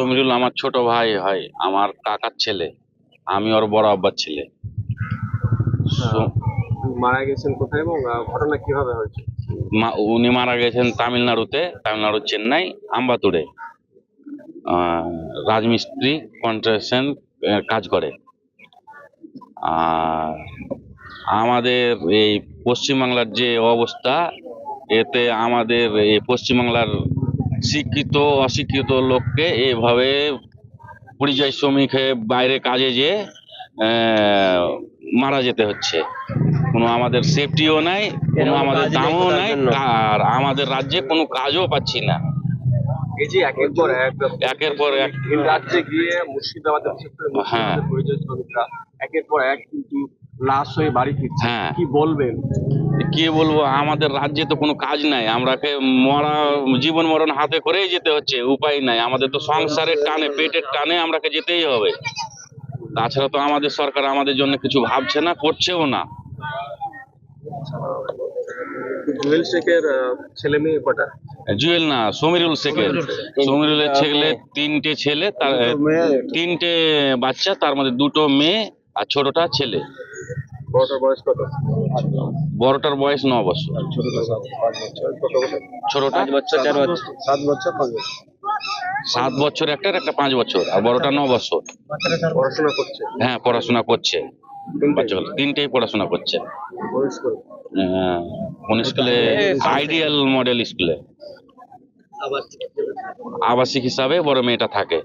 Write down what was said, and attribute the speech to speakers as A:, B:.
A: সমীরুল আমার ছোট ভাই হয়, আমার কাকার ছেলে। আমি ওর বড় আব্বার ছেলে। সো-
B: মারা গেছেন কোথায় এবং ঘটনা কিভাবে হয়েছে?
A: উনি মারা গেছেন তামিলনাড়ুতে, তামিলনাড়ুর চেন্নাই আম্বাতুরে। আহ, রাজমিস্ত্রি কন্ট্রাকশন কাজ করে। আর আমাদের এই পশ্চিমবাংলার যে অবস্থা, এতে আমাদের এই পশ্চিমবাংলার শিক্ষিত অশিক্ষিত লোককে এইভাবে পরিযায়ী শ্রমিক হয়ে বাইরে কাজে যেয়ে মারা যেতে হচ্ছে। কোনো আমাদের সেফটিও নাই, কোনো আমাদের দামও নাই, আর আমাদের রাজ্যে কোনো কাজও পাচ্ছি না।
B: এই যে একের পর এক
A: একের পর এক।
B: ভিন রাজ্যে গিয়ে মুর্শিদাবাদের বিশেষ করে
A: হ্যাঁ।
B: মুর্শিদাবাদের পরিযায়ী শ্রমিকরা একের পর এক কিন্তু লাশ হয়ে বাড়ি ফিরছে।
A: হ্যাঁ।
B: কি বলবেন?
A: কি বলবো, আমাদের রাজ্যে তো কোনো কাজ নাই, আমরাকে মরা জীবন মরণ হাতে করেই যেতে হচ্ছে, উপায় নাই। আমাদের তো সংসারের টানে, পেটের টানে আমরাকে যেতেই হবে। তাছাড়া তো আমাদের সরকার আমাদের জন্য কিছু ভাবছে না, করছেও না।
B: জুয়েল শেখের ছেলে মেয়ে কটা?
A: জুয়েল না, সমীরুল শেখের। সমীরুলের ছেলে তিনটে ছেলে, তার তিনটে বাচ্চা, তার মধ্যে দুটো মেয়ে আর ছোটটা ছেলে।
B: বড়টার বয়স কত?
A: বড়টার বয়স 9 বছর,
B: ছোটটা 5 বছর। কত বছর?
A: ছোটটা
B: 5 বছর 4 বছর। 7 বছর 5 বছর।
A: 7 বছর একটার, একটা 5 বছর, আর বড়টা 9 বছর।
B: পড়াশোনা করছে?
A: হ্যাঁ, পড়াশোনা করছে। বাচ্চাগুলো তিনটেই পড়াশোনা করছে।
B: কোন স্কুল?
A: কোন স্কুলে? আইডিয়াল মডেল স্কুলে আবাসিক হিসাবে বড় মেয়েটা থাকে।